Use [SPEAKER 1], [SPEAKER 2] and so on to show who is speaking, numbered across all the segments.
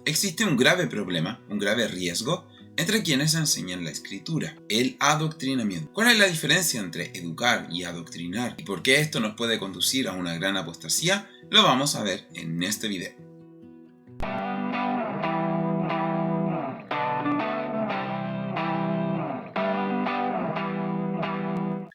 [SPEAKER 1] existe un grave problema, un grave riesgo entre quienes enseñan la escritura, el adoctrinamiento. ¿Cuál es la diferencia entre educar y adoctrinar? ¿Y por qué esto nos puede conducir a una gran apostasía? Lo vamos a ver en este video.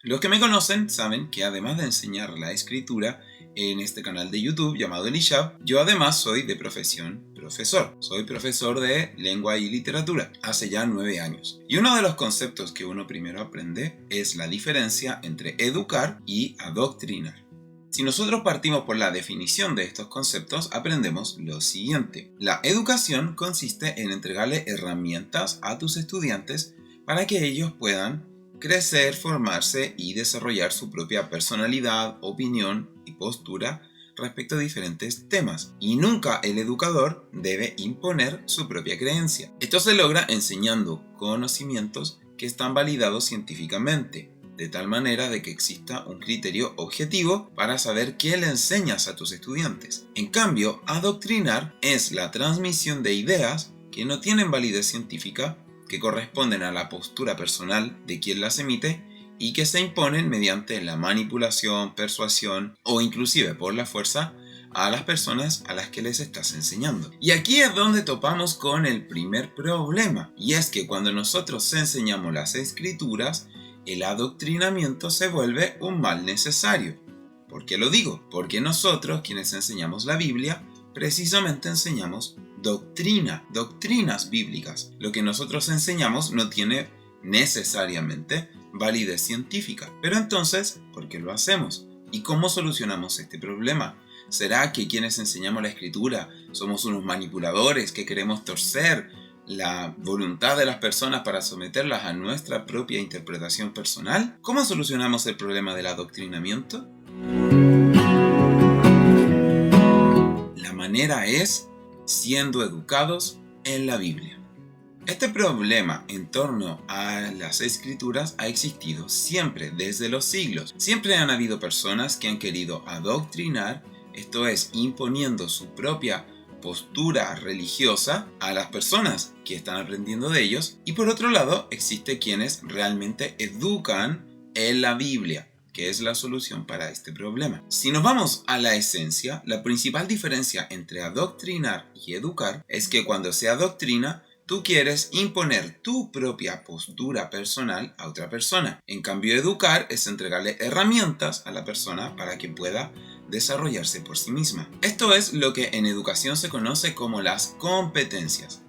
[SPEAKER 1] Los que me conocen saben que además de enseñar la escritura en este canal de YouTube llamado Elishab, yo además soy de profesión profesor. Soy profesor de lengua y literatura hace ya 9 años. Y uno de los conceptos que uno primero aprende es la diferencia entre educar y adoctrinar. Si nosotros partimos por la definición de estos conceptos, aprendemos lo siguiente. La educación consiste en entregarle herramientas a tus estudiantes para que ellos puedan crecer, formarse y desarrollar su propia personalidad, opinión y postura respecto a diferentes temas. Y nunca el educador debe imponer su propia creencia. Esto se logra enseñando conocimientos que están validados científicamente, de tal manera de que exista un criterio objetivo para saber qué le enseñas a tus estudiantes. En cambio, adoctrinar es la transmisión de ideas que no tienen validez científica, que corresponden a la postura personal de quien las emite y que se imponen mediante la manipulación, persuasión o inclusive por la fuerza a las personas a las que les estás enseñando. Y aquí es donde topamos con el primer problema, y es que cuando nosotros enseñamos las escrituras, el adoctrinamiento se vuelve un mal necesario. ¿Por qué lo digo? Porque nosotros, quienes enseñamos la Biblia, precisamente enseñamos doctrinas bíblicas. Lo que nosotros enseñamos no tiene necesariamente validez científica. Pero entonces, ¿por qué lo hacemos? ¿Y cómo solucionamos este problema? ¿Será que quienes enseñamos la escritura somos unos manipuladores que queremos torcer la voluntad de las personas para someterlas a nuestra propia interpretación personal? ¿Cómo solucionamos el problema del adoctrinamiento? La manera es siendo educados en la Biblia. Este problema en torno a las escrituras ha existido siempre, desde los siglos. Siempre han habido personas que han querido adoctrinar, esto es, imponiendo su propia postura religiosa a las personas que están aprendiendo de ellos, y por otro lado existe quienes realmente educan en la Biblia, que es la solución para este problema. Si nos vamos a la esencia, la principal diferencia entre adoctrinar y educar es que cuando se adoctrina, tú quieres imponer tu propia postura personal a otra persona. En cambio, educar es entregarle herramientas a la persona para que pueda desarrollarse por sí misma. Esto es lo que en educación se conoce como las competencias.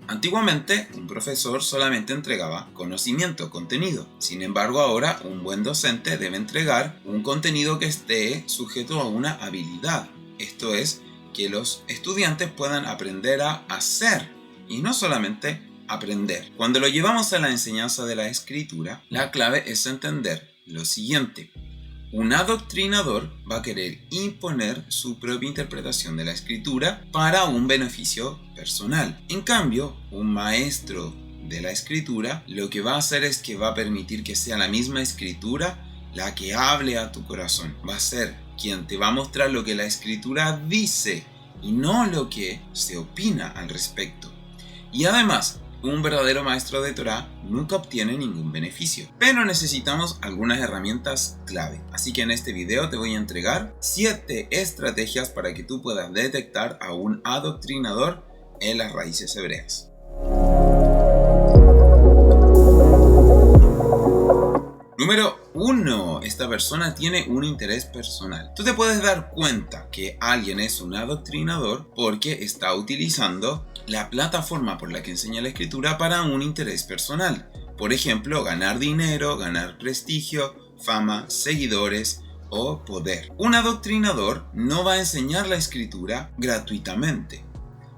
[SPEAKER 1] Antiguamente, un profesor solamente entregaba conocimiento, contenido. Sin embargo, ahora un buen docente debe entregar un contenido que esté sujeto a una habilidad. Esto es, que los estudiantes puedan aprender a hacer y no solamente aprender. Cuando lo llevamos a la enseñanza de la escritura, la clave es entender lo siguiente. Un adoctrinador va a querer imponer su propia interpretación de la escritura para un beneficio personal. En cambio, un maestro de la escritura lo que va a hacer es que va a permitir que sea la misma escritura la que hable a tu corazón. Va a ser quien te va a mostrar lo que la escritura dice y no lo que se opina al respecto. Y además, un verdadero maestro de Torá nunca obtiene ningún beneficio, pero necesitamos algunas herramientas clave. Así que en este video te voy a entregar 7 estrategias para que tú puedas detectar a un adoctrinador en las raíces hebreas. Número 1. Esta persona tiene un interés personal. Tú te puedes dar cuenta que alguien es un adoctrinador porque está utilizando la plataforma por la que enseña la escritura para un interés personal. Por ejemplo, ganar dinero, ganar prestigio, fama, seguidores o poder. Un adoctrinador no va a enseñar la escritura gratuitamente,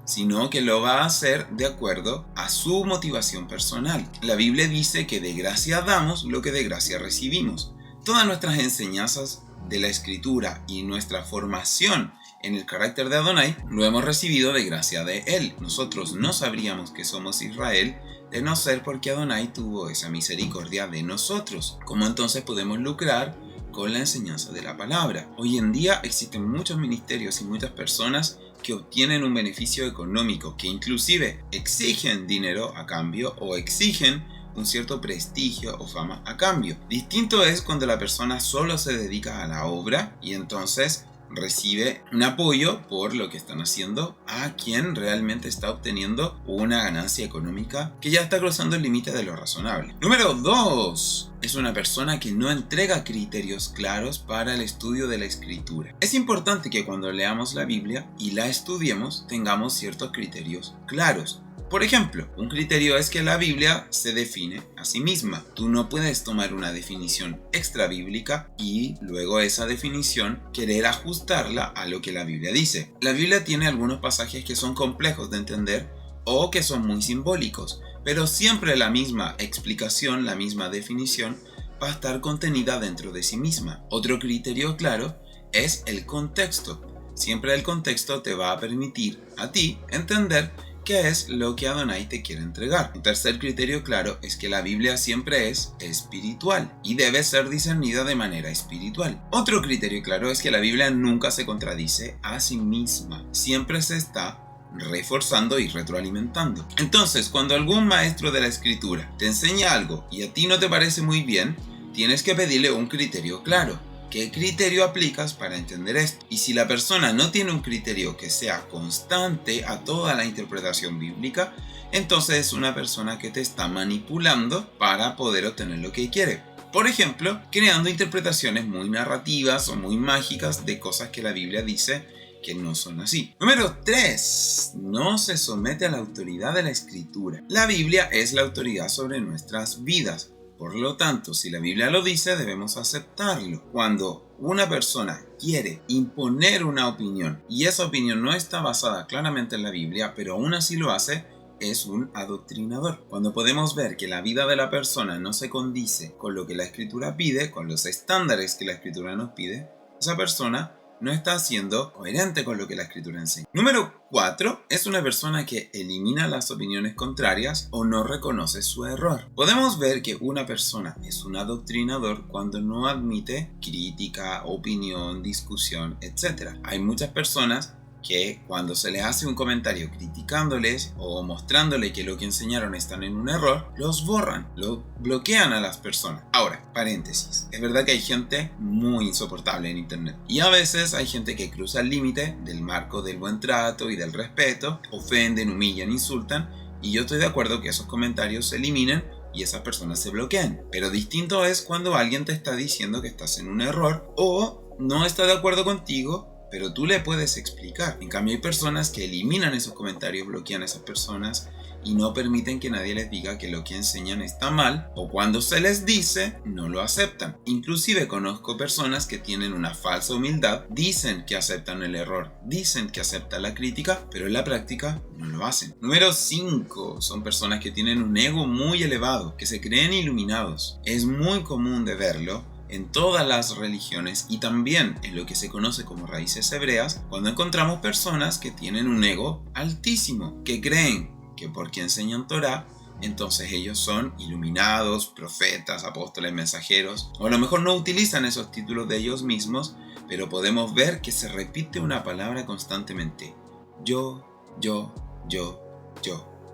[SPEAKER 1] sino que lo va a hacer de acuerdo a su motivación personal. La Biblia dice que de gracia damos lo que de gracia recibimos. Todas nuestras enseñanzas de la escritura y nuestra formación en el carácter de Adonai lo hemos recibido de gracia de Él. Nosotros no sabríamos que somos Israel de no ser porque Adonai tuvo esa misericordia de nosotros. ¿Cómo entonces podemos lucrar con la enseñanza de la palabra? Hoy en día existen muchos ministerios y muchas personas que obtienen un beneficio económico, que inclusive exigen dinero a cambio o exigen un cierto prestigio o fama a cambio. Distinto es cuando la persona solo se dedica a la obra y entonces recibe un apoyo por lo que están haciendo a quien realmente está obteniendo una ganancia económica que ya está cruzando el límite de lo razonable. Número 2. Es una persona que no entrega criterios claros para el estudio de la escritura. Es importante que cuando leamos la Biblia y la estudiemos tengamos ciertos criterios claros. Por ejemplo, un criterio es que la Biblia se define a sí misma. Tú no puedes tomar una definición extra bíblica y luego esa definición querer ajustarla a lo que la Biblia dice. La Biblia tiene algunos pasajes que son complejos de entender o que son muy simbólicos, pero siempre la misma explicación, la misma definición va a estar contenida dentro de sí misma. Otro criterio claro es el contexto. Siempre el contexto te va a permitir a ti entender qué es lo que Adonai te quiere entregar. Un tercer criterio claro es que la Biblia siempre es espiritual y debe ser discernida de manera espiritual. Otro criterio claro es que la Biblia nunca se contradice a sí misma. Siempre se está reforzando y retroalimentando. Entonces, cuando algún maestro de la escritura te enseña algo y a ti no te parece muy bien, tienes que pedirle un criterio claro. ¿Qué criterio aplicas para entender esto? Y si la persona no tiene un criterio que sea constante a toda la interpretación bíblica, entonces es una persona que te está manipulando para poder obtener lo que quiere. Por ejemplo, creando interpretaciones muy narrativas o muy mágicas de cosas que la Biblia dice que no son así. Número 3. No se somete a la autoridad de la escritura. La Biblia es la autoridad sobre nuestras vidas. Por lo tanto, si la Biblia lo dice, debemos aceptarlo. Cuando una persona quiere imponer una opinión y esa opinión no está basada claramente en la Biblia, pero aún así lo hace, es un adoctrinador. Cuando podemos ver que la vida de la persona no se condice con lo que la Escritura pide, con los estándares que la Escritura nos pide, esa persona no está siendo coherente con lo que la Escritura enseña. Número 4. Es una persona que elimina las opiniones contrarias o no reconoce su error. Podemos ver que una persona es un adoctrinador cuando no admite crítica, opinión, discusión, etc. Hay muchas personas que cuando se les hace un comentario criticándoles o mostrándole que lo que enseñaron están en un error, los borran, lo bloquean a las personas. Ahora, paréntesis, es verdad que hay gente muy insoportable en internet y a veces hay gente que cruza el límite del marco del buen trato y del respeto, ofenden, humillan, insultan, y yo estoy de acuerdo que esos comentarios se eliminen y esas personas se bloquean. Pero distinto es cuando alguien te está diciendo que estás en un error o no está de acuerdo contigo, pero tú le puedes explicar. En cambio hay personas que eliminan esos comentarios, bloquean a esas personas y no permiten que nadie les diga que lo que enseñan está mal, o cuando se les dice, no lo aceptan. Inclusive conozco personas que tienen una falsa humildad, dicen que aceptan el error, dicen que aceptan la crítica, pero en la práctica no lo hacen. Número 5. Son personas que tienen un ego muy elevado, que se creen iluminados. Es muy común de verlo en todas las religiones y también en lo que se conoce como raíces hebreas, cuando encontramos personas que tienen un ego altísimo, que creen que porque enseñan Torá, entonces ellos son iluminados, profetas, apóstoles, mensajeros, o a lo mejor no utilizan esos títulos de ellos mismos, pero podemos ver que se repite una palabra constantemente: yo.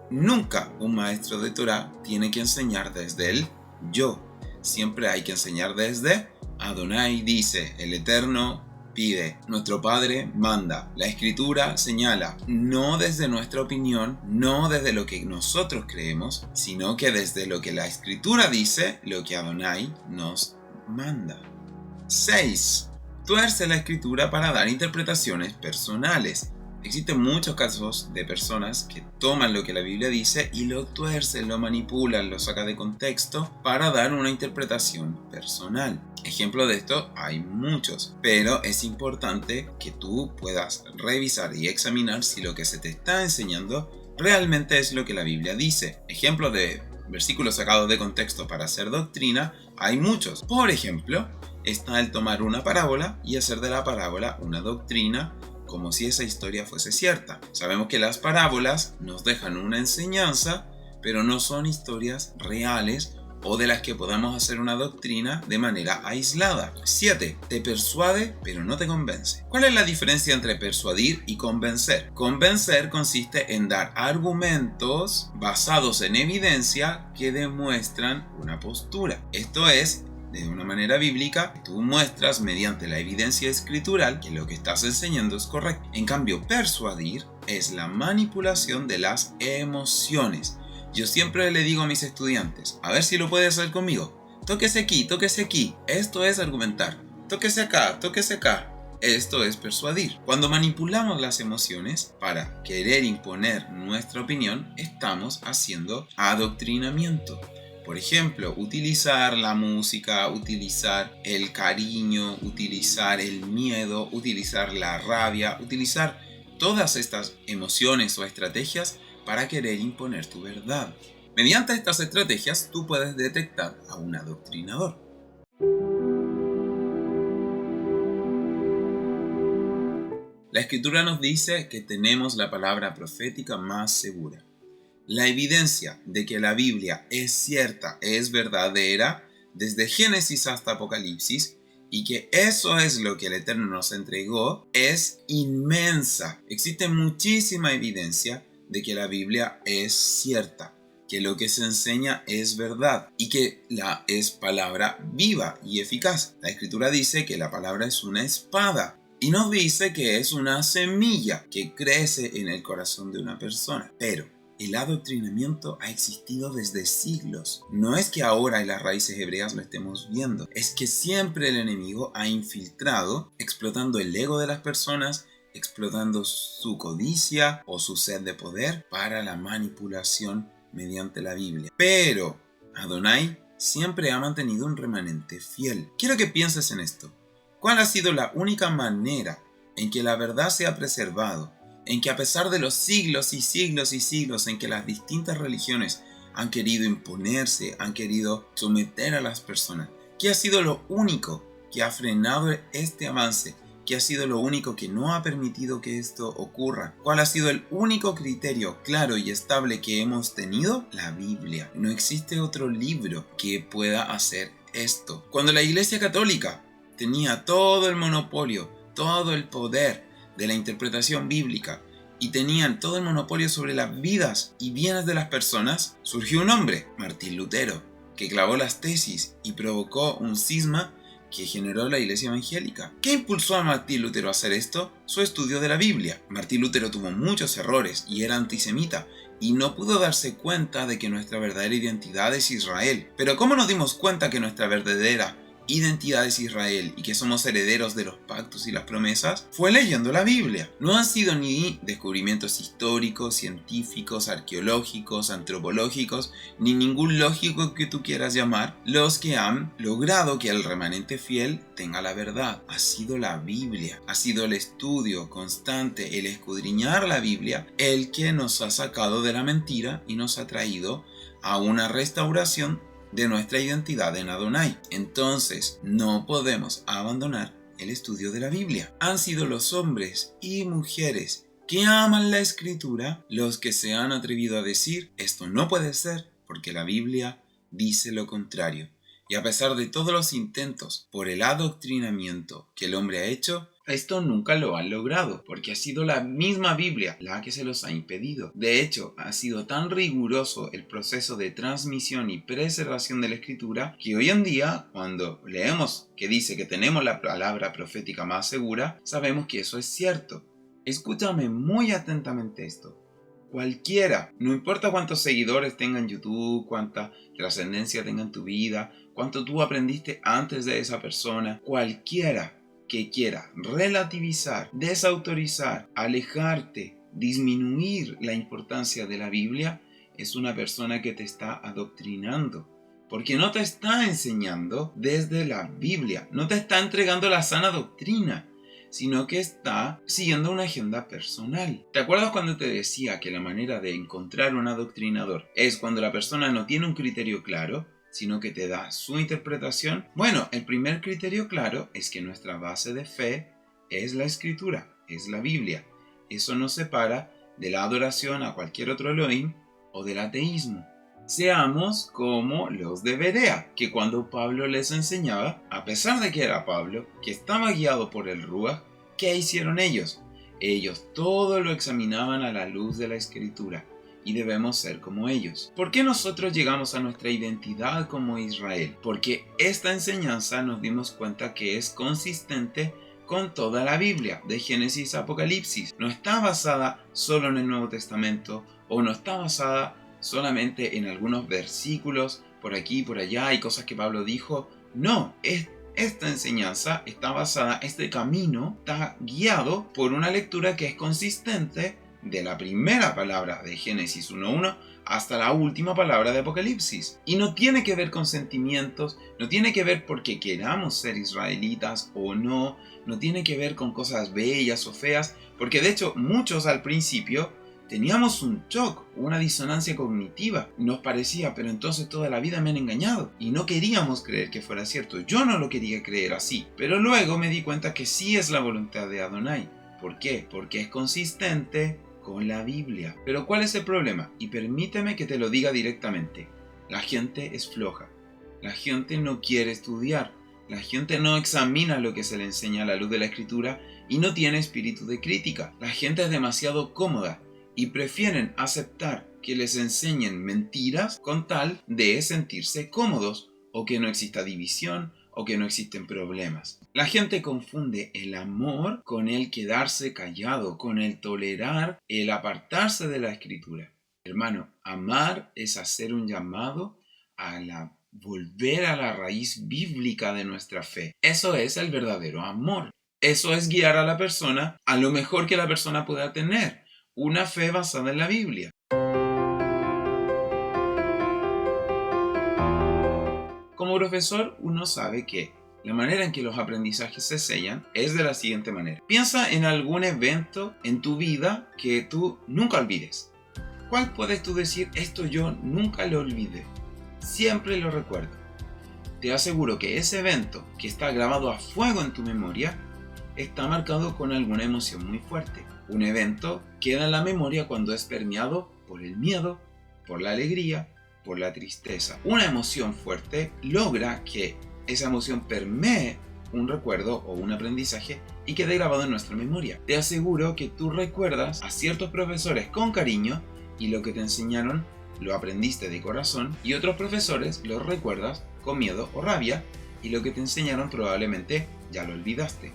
[SPEAKER 1] Nunca un maestro de Torá tiene que enseñar desde el yo. Siempre hay que enseñar desde Adonai dice, el Eterno pide, nuestro Padre manda, la Escritura señala, no desde nuestra opinión, no desde lo que nosotros creemos, sino que desde lo que la Escritura dice, lo que Adonai nos manda. 6. Tuerce la Escritura para dar interpretaciones personales. Existen muchos casos de personas que toman lo que la Biblia dice y lo tuercen, lo manipulan, lo sacan de contexto para dar una interpretación personal. Ejemplo de esto hay muchos, pero es importante que tú puedas revisar y examinar si lo que se te está enseñando realmente es lo que la Biblia dice. Ejemplo de versículos sacados de contexto para hacer doctrina hay muchos. Por ejemplo, está el tomar una parábola y hacer de la parábola una doctrina, como si esa historia fuese cierta. Sabemos que las parábolas nos dejan una enseñanza, pero no son historias reales o de las que podamos hacer una doctrina de manera aislada. 7. Te persuade pero no te convence. ¿Cuál es la diferencia entre persuadir y convencer? Convencer consiste en dar argumentos basados en evidencia que demuestran una postura. Esto es, de una manera bíblica, tú muestras mediante la evidencia escritural que lo que estás enseñando es correcto. En cambio, persuadir es la manipulación de las emociones. Yo siempre le digo a mis estudiantes, a ver si lo puede hacer conmigo. Tóquese aquí, tóquese aquí. Esto es argumentar. Tóquese acá, tóquese acá. Esto es persuadir. Cuando manipulamos las emociones para querer imponer nuestra opinión, estamos haciendo adoctrinamiento. Por ejemplo, utilizar la música, utilizar el cariño, utilizar el miedo, utilizar la rabia, utilizar todas estas emociones o estrategias para querer imponer tu verdad. Mediante estas estrategias tú puedes detectar a un adoctrinador. La Escritura nos dice que tenemos la palabra profética más segura. La evidencia de que la Biblia es cierta, es verdadera, desde Génesis hasta Apocalipsis, y que eso es lo que el Eterno nos entregó, es inmensa. Existe muchísima evidencia de que la Biblia es cierta, que lo que se enseña es verdad y que es palabra viva y eficaz. La Escritura dice que la palabra es una espada y nos dice que es una semilla que crece en el corazón de una persona. Pero el adoctrinamiento ha existido desde siglos. No es que ahora en las raíces hebreas lo estemos viendo, es que siempre el enemigo ha infiltrado, explotando el ego de las personas, explotando su codicia o su sed de poder para la manipulación mediante la Biblia. Pero Adonai siempre ha mantenido un remanente fiel. Quiero que pienses en esto. ¿Cuál ha sido la única manera en que la verdad se ha preservado? En que a pesar de los siglos y siglos y siglos en que las distintas religiones han querido imponerse, han querido someter a las personas, ¿qué ha sido lo único que ha frenado este avance? ¿Qué ha sido lo único que no ha permitido que esto ocurra? ¿Cuál ha sido el único criterio claro y estable que hemos tenido? La Biblia. No existe otro libro que pueda hacer esto. Cuando la Iglesia Católica tenía todo el monopolio, todo el poder de la interpretación bíblica y tenían todo el monopolio sobre las vidas y bienes de las personas, surgió un hombre, Martín Lutero, que clavó las tesis y provocó un cisma que generó la Iglesia Evangélica. ¿Qué impulsó a Martín Lutero a hacer esto? Su estudio de la Biblia. Martín Lutero tuvo muchos errores y era antisemita y no pudo darse cuenta de que nuestra verdadera identidad es Israel. Pero ¿cómo nos dimos cuenta que nuestra verdadera identidad es Israel y que somos herederos de los pactos y las promesas? Fue leyendo la Biblia. No han sido ni descubrimientos históricos, científicos, arqueológicos, antropológicos, ni ningún lógico que tú quieras llamar, los que han logrado que el remanente fiel tenga la verdad. Ha sido la Biblia, ha sido el estudio constante, el escudriñar la Biblia, el que nos ha sacado de la mentira y nos ha traído a una restauración de nuestra identidad en Adonai. Entonces, no podemos abandonar el estudio de la Biblia. Han sido los hombres y mujeres que aman la Escritura los que se han atrevido a decir, esto no puede ser porque la Biblia dice lo contrario. Y a pesar de todos los intentos por el adoctrinamiento que el hombre ha hecho, esto nunca lo han logrado, porque ha sido la misma Biblia la que se los ha impedido. De hecho, ha sido tan riguroso el proceso de transmisión y preservación de la Escritura que hoy en día, cuando leemos que dice que tenemos la palabra profética más segura, sabemos que eso es cierto. Escúchame muy atentamente esto. Cualquiera, no importa cuántos seguidores tenga en YouTube, cuánta trascendencia tenga en tu vida, cuánto tú aprendiste antes de esa persona, cualquiera que quiera relativizar, desautorizar, alejarte, disminuir la importancia de la Biblia, es una persona que te está adoctrinando. Porque no te está enseñando desde la Biblia, no te está entregando la sana doctrina, sino que está siguiendo una agenda personal. ¿Te acuerdas cuando te decía que la manera de encontrar un adoctrinador es cuando la persona no tiene un criterio claro, sino que te da su interpretación? Bueno, el primer criterio claro es que nuestra base de fe es la Escritura, es la Biblia. Eso nos separa de la adoración a cualquier otro Elohim o del ateísmo. Seamos como los de Berea, que cuando Pablo les enseñaba, a pesar de que era Pablo, que estaba guiado por el Ruach, ¿qué hicieron ellos? Ellos todo lo examinaban a la luz de la Escritura, y debemos ser como ellos. ¿Por qué nosotros llegamos a nuestra identidad como Israel? Porque esta enseñanza nos dimos cuenta que es consistente con toda la Biblia, de Génesis a Apocalipsis. No está basada solo en el Nuevo Testamento, o no está basada solamente en algunos versículos por aquí y por allá y cosas que Pablo dijo. No, esta enseñanza está basada, este camino está guiado por una lectura que es consistente de la primera palabra de Génesis 1.1 hasta la última palabra de Apocalipsis. Y no tiene que ver con sentimientos, no tiene que ver porque queramos ser israelitas o no, no tiene que ver con cosas bellas o feas, porque de hecho muchos al principio teníamos un shock, una disonancia cognitiva. Nos parecía, pero entonces toda la vida me han engañado. Y no queríamos creer que fuera cierto. Yo no lo quería creer así. Pero luego me di cuenta que sí es la voluntad de Adonai. ¿Por qué? Porque es consistente con la Biblia. Pero ¿cuál es el problema? Y permíteme que te lo diga directamente. La gente es floja. La gente no quiere estudiar. La gente no examina lo que se le enseña a la luz de la Escritura y no tiene espíritu de crítica. La gente es demasiado cómoda y prefieren aceptar que les enseñen mentiras con tal de sentirse cómodos, o que no exista división, o que no existen problemas. La gente confunde el amor con el quedarse callado, con el tolerar, el apartarse de la Escritura. Hermano, amar es hacer un llamado a volver a la raíz bíblica de nuestra fe. Eso es el verdadero amor. Eso es guiar a la persona a lo mejor que la persona pueda tener. Una fe basada en la Biblia. Como profesor, uno sabe que la manera en que los aprendizajes se sellan es de la siguiente manera. Piensa en algún evento en tu vida que tú nunca olvides. ¿Cuál puedes tú decir, esto yo nunca lo olvidé? Siempre lo recuerdo. Te aseguro que ese evento que está grabado a fuego en tu memoria está marcado con alguna emoción muy fuerte. Un evento queda en la memoria cuando es permeado por el miedo, por la alegría, por la tristeza. Una emoción fuerte logra que esa emoción permee un recuerdo o un aprendizaje y quede grabado en nuestra memoria. Te aseguro que tú recuerdas a ciertos profesores con cariño y lo que te enseñaron lo aprendiste de corazón, y otros profesores los recuerdas con miedo o rabia y lo que te enseñaron probablemente ya lo olvidaste.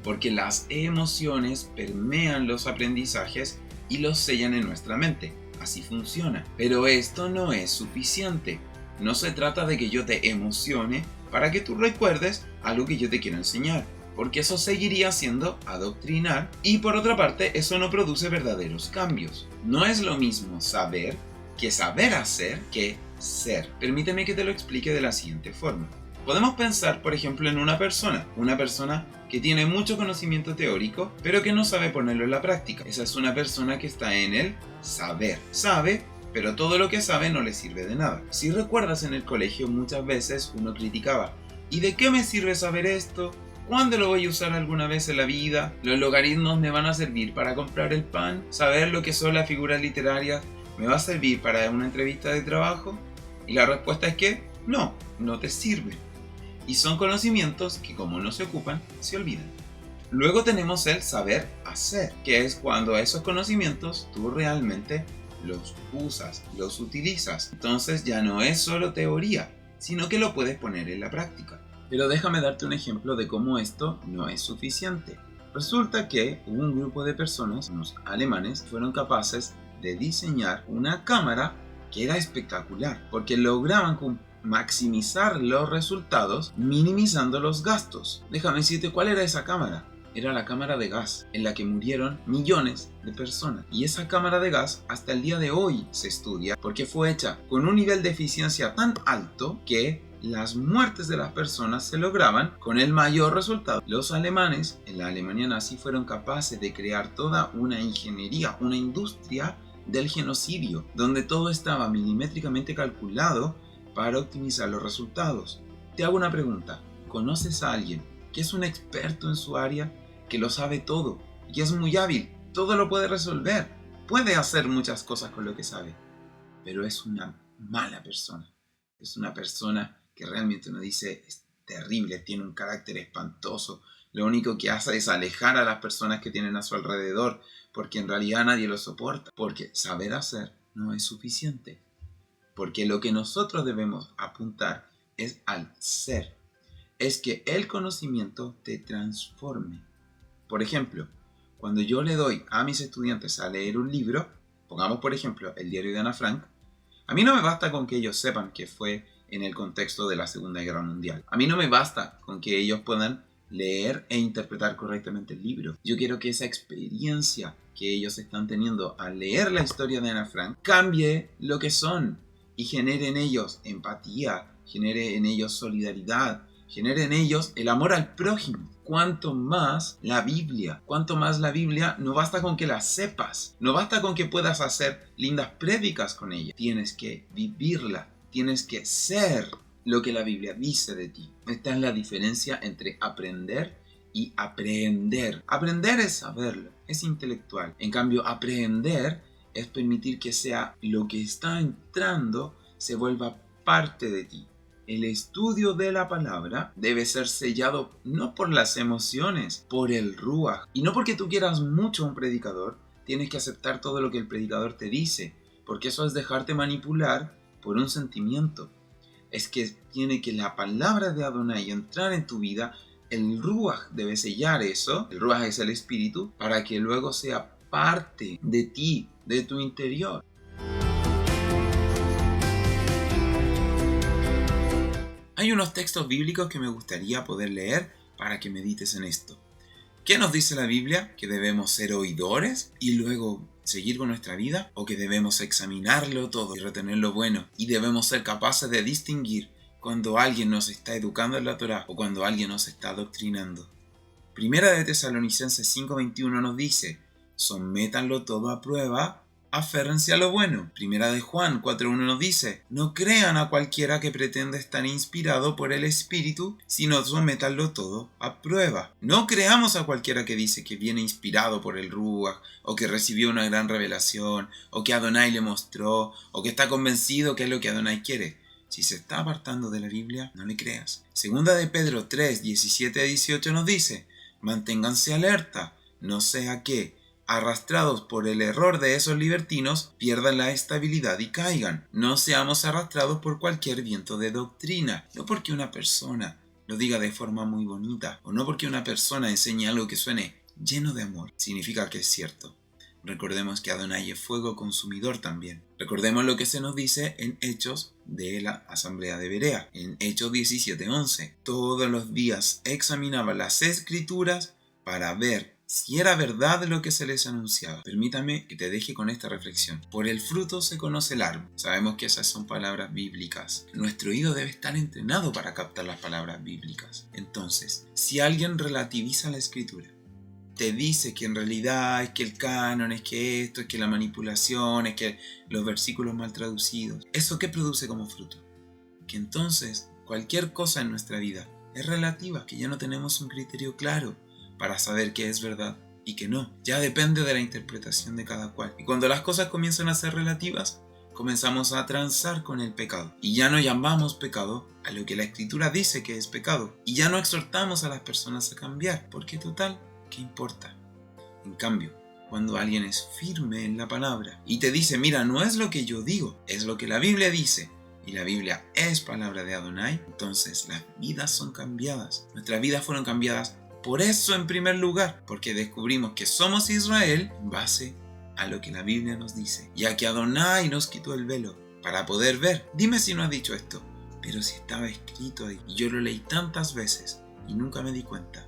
[SPEAKER 1] Porque las emociones permean los aprendizajes y los sellan en nuestra mente. Así funciona. Pero esto no es suficiente. No se trata de que yo te emocione para que tú recuerdes algo que yo te quiero enseñar, porque eso seguiría siendo adoctrinar, y por otra parte eso no produce verdaderos cambios. No es lo mismo saber que saber hacer que ser. Permíteme que te lo explique de la siguiente forma. Podemos pensar, por ejemplo, en una persona que tiene mucho conocimiento teórico, pero que no sabe ponerlo en la práctica. Esa es una persona que está en el saber. Sabe, pero todo lo que sabe no le sirve de nada. Si recuerdas, en el colegio muchas veces uno criticaba, ¿y de qué me sirve saber esto? ¿Cuándo lo voy a usar alguna vez en la vida? ¿Los logaritmos me van a servir para comprar el pan? ¿Saber lo que son las figuras literarias me va a servir para una entrevista de trabajo? Y la respuesta es que no te sirve. Y son conocimientos que, como no se ocupan, se olvidan. Luego tenemos el saber hacer, que es cuando esos conocimientos tú realmente los usas, los utilizas. Entonces ya no es solo teoría, sino que lo puedes poner en la práctica. Pero déjame darte un ejemplo de cómo esto no es suficiente. Resulta que un grupo de personas, unos alemanes, fueron capaces de diseñar una cámara que era espectacular, porque lograban maximizar los resultados minimizando los gastos. Déjame decirte cuál era esa cámara. Era la cámara de gas, en la que murieron millones de personas. Y esa cámara de gas hasta el día de hoy se estudia porque fue hecha con un nivel de eficiencia tan alto que las muertes de las personas se lograban con el mayor resultado. Los alemanes, en la Alemania nazi, fueron capaces de crear toda una ingeniería, una industria del genocidio, donde todo estaba milimétricamente calculado para optimizar los resultados. Te hago una pregunta. ¿Conoces a alguien que es un experto en su área, que lo sabe todo y es muy hábil? Todo lo puede resolver. Puede hacer muchas cosas con lo que sabe, pero es una mala persona. Es una persona que realmente uno dice es terrible, tiene un carácter espantoso. Lo único que hace es alejar a las personas que tienen a su alrededor, porque en realidad nadie lo soporta. Porque saber hacer no es suficiente. Porque lo que nosotros debemos apuntar es al ser. Es que el conocimiento te transforme. Por ejemplo, cuando yo le doy a mis estudiantes a leer un libro, pongamos por ejemplo el diario de Ana Frank, a mí no me basta con que ellos sepan que fue en el contexto de la Segunda Guerra Mundial. A mí no me basta con que ellos puedan leer e interpretar correctamente el libro. Yo quiero que esa experiencia que ellos están teniendo al leer la historia de Ana Frank cambie lo que son y genere en ellos empatía, genere en ellos solidaridad, genere en ellos el amor al prójimo. Cuanto más la Biblia no basta con que la sepas, no basta con que puedas hacer lindas prédicas con ella, tienes que vivirla, tienes que ser lo que la Biblia dice de ti. Esta es la diferencia entre aprender y aprehender. Aprender es saberlo, es intelectual. En cambio, aprehender es permitir que sea lo que está entrando se vuelva parte de ti. El estudio de la palabra debe ser sellado no por las emociones, por el ruaj. Y no porque tú quieras mucho a un predicador, tienes que aceptar todo lo que el predicador te dice, porque eso es dejarte manipular por un sentimiento. Es que tiene que la palabra de Adonai entrar en tu vida, el ruaj debe sellar eso, el ruaj es el espíritu, para que luego sea parte de ti, de tu interior. Hay unos textos bíblicos que me gustaría poder leer para que medites en esto. ¿Qué nos dice la Biblia? ¿Que debemos ser oidores y luego seguir con nuestra vida? ¿O que debemos examinarlo todo y retener lo bueno? Y debemos ser capaces de distinguir cuando alguien nos está educando en la Torá o cuando alguien nos está adoctrinando. Primera de Tesalonicenses 5:21 nos dice: sométanlo todo a prueba, aférrense a lo bueno. Primera de Juan 4:1 nos dice: no crean a cualquiera que pretenda estar inspirado por el Espíritu, sino sométanlo todo a prueba. No creamos a cualquiera que dice que viene inspirado por el Ruach, o que recibió una gran revelación, o que Adonai le mostró, o que está convencido que es lo que Adonai quiere. Si se está apartando de la Biblia, no le creas. Segunda de Pedro 3:17-18 nos dice: manténganse alerta, no sea que, arrastrados por el error de esos libertinos, pierdan la estabilidad y caigan. No seamos arrastrados por cualquier viento de doctrina, no porque una persona lo diga de forma muy bonita, o no porque una persona enseñe algo que suene lleno de amor, significa que es cierto. Recordemos que Adonai es fuego consumidor también. Recordemos lo que se nos dice en Hechos de la Asamblea de Berea, en Hechos 17:11. Todos los días examinaba las Escrituras para ver si era verdad lo que se les anunciaba. Permítame que te deje con esta reflexión. Por el fruto se conoce el árbol. Sabemos que esas son palabras bíblicas. Nuestro oído debe estar entrenado para captar las palabras bíblicas. Entonces, si alguien relativiza la Escritura, te dice que en realidad es que el canon, es que esto, es que la manipulación, es que los versículos mal traducidos, ¿eso qué produce como fruto? Que entonces cualquier cosa en nuestra vida es relativa, que ya no tenemos un criterio claro para saber qué es verdad y qué no. Ya depende de la interpretación de cada cual. Y cuando las cosas comienzan a ser relativas, comenzamos a transar con el pecado. Y ya no llamamos pecado a lo que la Escritura dice que es pecado. Y ya no exhortamos a las personas a cambiar, porque total, ¿qué importa? En cambio, cuando alguien es firme en la palabra y te dice: mira, no es lo que yo digo, es lo que la Biblia dice, y la Biblia es palabra de Adonai, entonces las vidas son cambiadas. Nuestras vidas fueron cambiadas por eso en primer lugar, porque descubrimos que somos Israel en base a lo que la Biblia nos dice, ya que Adonai nos quitó el velo para poder ver. Dime si no has dicho esto, pero si estaba escrito ahí, y yo lo leí tantas veces y nunca me di cuenta.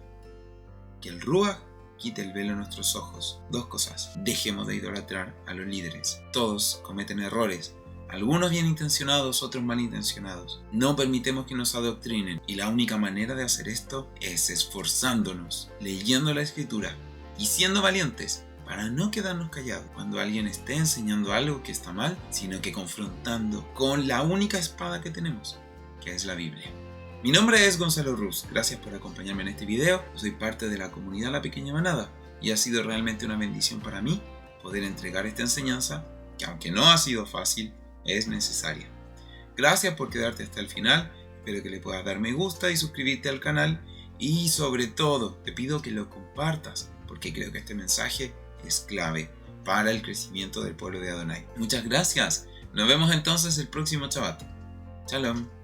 [SPEAKER 1] Que el Ruach quite el velo a nuestros ojos. Dos cosas: dejemos de idolatrar a los líderes. Todos cometen errores, algunos bien intencionados, otros mal intencionados. No permitemos que nos adoctrinen, y la única manera de hacer esto es esforzándonos, leyendo la Escritura y siendo valientes para no quedarnos callados cuando alguien esté enseñando algo que está mal, sino que confrontando con la única espada que tenemos, que es la Biblia. Mi nombre es Gonzalo Ruz, gracias por acompañarme en este video. Yo soy parte de la comunidad La Pequeña Manada y ha sido realmente una bendición para mí poder entregar esta enseñanza que, aunque no ha sido fácil, es necesaria. Gracias por quedarte hasta el final. Espero que le puedas dar me gusta y suscribirte al canal. Y sobre todo, te pido que lo compartas, porque creo que este mensaje es clave para el crecimiento del pueblo de Adonai. Muchas gracias. Nos vemos entonces el próximo Shabbat. Shalom.